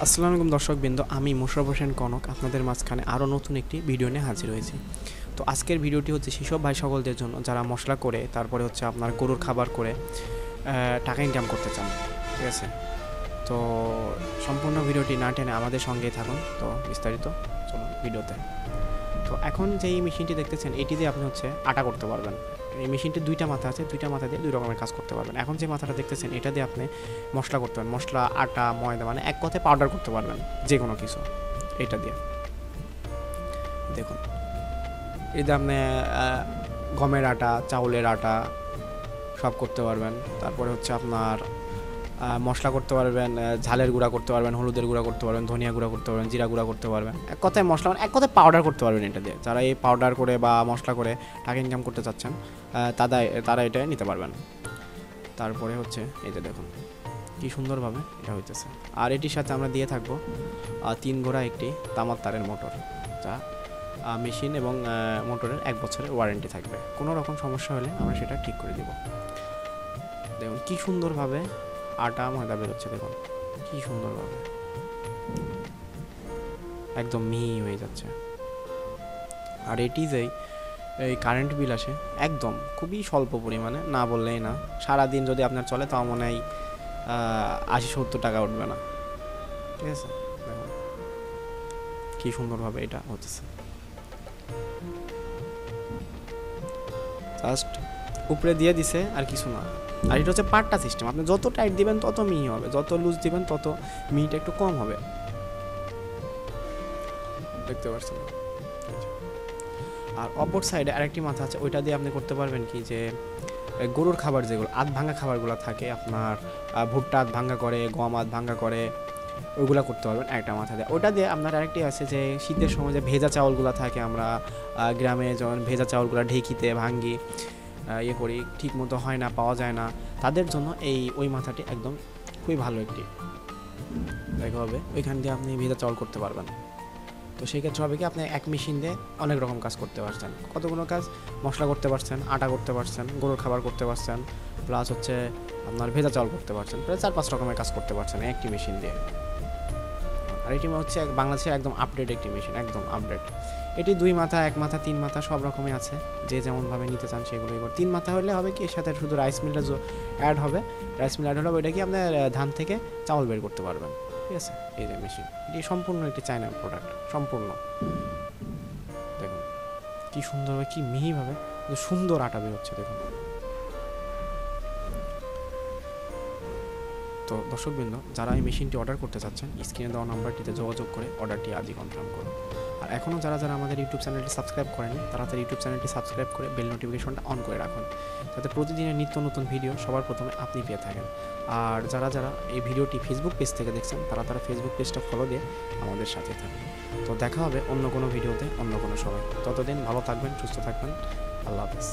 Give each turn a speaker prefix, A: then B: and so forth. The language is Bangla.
A: আসসালামু আলাইকুম দর্শকবৃন্দ, আমি মোশাররফ হোসেন কনক আপনাদের মাঝখানে আরও নতুন একটি ভিডিও নিয়ে হাজির হয়েছি। তো আজকের ভিডিওটি হচ্ছে সেসব ভাই সকলদের জন্য যারা মশলা করে তারপরে হচ্ছে আপনার গরুর খাবার করে টাকা ইনকাম করতে চান। ঠিক আছে, তো সম্পূর্ণ ভিডিওটি না টেনে আমাদের সঙ্গেই থাকুন। তো বিস্তারিত চলুন ভিডিওতে। তো এখন যে এই মেশিনটি দেখতেছেন এটি দিয়ে আপনি হচ্ছে আটা করতে পারবেন। এই মেশিনটি দুইটা মাথা আছে, দুইটা মাথা দিয়ে দুই রকমের কাজ করতে পারবেন। এখন যে মাথাটা দেখতেছেন এটা দিয়ে আপনি মশলা করতে পারবেন, মশলা, আটা, ময়দা, মানে এক কথায় পাউডার করতে পারবেন যে কোনো কিছু এটা দিয়ে। দেখুন, এটা আপনি গমের আটা, চাউলের আটা সব করতে পারবেন। তারপরে হচ্ছে আপনার মশলা করতে পারবেন, ঝালের গুঁড়া করতে পারবেন, হলুদের গুঁড়া করতে পারবেন, ধনিয়া গুঁড়া করতে পারবেন, জিরা গুঁড়া করতে পারবেন। এক কথায় মশলা, মানে এক কথায় পাউডার করতে পারবেন এটা দিয়ে। যারা এই পাউডার করে বা মশলা করে টাকা ইনকাম করতে চাচ্ছেন তারা এটা নিতে পারবেন। তারপরে হচ্ছে এই যে দেখুন কী সুন্দরভাবে এটা হইতেছে। আর এটির সাথে আমরা দিয়ে থাকবো 3 ঘোড়া একটি তামার তারের মোটর, যা মেশিন এবং মোটরের 1 বছরের ওয়ারেন্টি থাকবে। কোনো রকম সমস্যা হলে আমরা সেটা ঠিক করে দেব। দেখুন কী সুন্দরভাবে আটা ময়দা বেরোচ্ছে, দেখুন কী সুন্দরভাবে একদম মিহি হয়ে যাচ্ছে। আর এটি যেই এই কারেন্ট বিল আসে একদম খুবই স্বল্প পরিমাণে, না বললেই না। সারাদিন যদি আপনার চলে তাও মনে হয় 80-70 টাকা উঠবে না। ঠিক আছে, দেখুন কী সুন্দরভাবে এটা হচ্ছে। জাস্ট উপরে দিয়ে দিছে আর কিছু না। আর এটা হচ্ছে পাট্টা সিস্টেম, আপনি যত টাইট দিবেন তত মিহি হবে, যত লুজ দিবেন তত মিহিটা একটু কম হবে। দেখতে পাচ্ছেন। আর অপর সাইডে আরেকটি মাথা আছে, ওইটা দিয়ে আপনি করতে পারবেন কি, যে গরুর খাবার যেগুলো আধ ভাঙা খাবারগুলো থাকে, আপনার ভুট্টা আধ ভাঙা করে, গম আধ ভাঙা করে, ওইগুলো করতে পারবেন একটা মাথা দিয়ে। ওটা দিয়ে আপনার আরেকটি আছে যে শীতের সময় যে ভেজা চাউলগুলো থাকে, আমরা গ্রামে যখন ভেজা চাউলগুলো ঢেকিতে ভাঙ্গি ইয়ে করি, ঠিক মতো হয় না, পাওয়া যায় না, তাদের জন্য ওই মাথাটি একদম খুবই ভালো একটি দেখা হবে। ওইখান দিয়ে আপনি ভেজা চাউল করতে পারবেন। তো সেই ক্ষেত্রে হবে কি, আপনি এক মেশিন দিয়ে অনেক রকম কাজ করতে পারছেন। কতগুলো কাজ, মশলা করতে পারছেন, আটা করতে পারছেন, গরুর খাবার করতে পারছেন, প্লাস হচ্ছে আপনার ভেজা চাউল করতে পারছেন, প্রায় 4-5 রকমের কাজ করতে পারছেন একটি মেশিন দিয়ে। আর এটি হচ্ছে বাংলাদেশের একদম আপডেট একটি মেশিন, একদম আপডেট। এটি 2 মাথা, 1 মাথা, 3 মাথা সব রকমই আছে, যে যেমনভাবে নিতে চান সেগুলোই। 3 মাথা হলে হবে কি, এর সাথে শুধু রাইস মিলটা অ্যাড হবে। রাইস মিল অ্যাড হলে ওইটা কি আপনার ধান থেকে চাউল বের করতে পারবেন। ঠিক আছে, এই যে মেশিন, এটি সম্পূর্ণ একটি চায়না প্রোডাক্ট, সম্পূর্ণ। দেখুন কী সুন্দরভাবে, কী মিহিভাবে সুন্দর আটা বেরোচ্ছে, দেখুন। তো দর্শকবৃন্দ, যারা এই মেশিনটি অর্ডার করতে চাচ্ছেন, স্ক্রিনে দেওয়া নাম্বারটিতে যোগাযোগ করে অর্ডারটি আজই কনফার্ম করুন। আর এখনও যারা আমাদের ইউটিউব চ্যানেলটি সাবস্ক্রাইব করেনি, তারা তাদের ইউটিউব চ্যানেলটি সাবস্ক্রাইব করে বেল নোটিফিকেশনটা অন করে রাখুন, যাতে প্রতিদিনের নিত্য নতুন ভিডিও সবার প্রথমে আপনি পেয়ে থাকেন। আর যারা এই ভিডিওটি ফেসবুক পেজ থেকে দেখছেন, তারা ফেসবুক পেজটা ফলো দিয়ে আমাদের সাথে থাকুন। তো দেখা হবে অন্য কোনো ভিডিওতে, অন্য কোনো সময়। ততদিন ভালো থাকবেন, সুস্থ থাকবেন। আল্লাহ হাফেজ।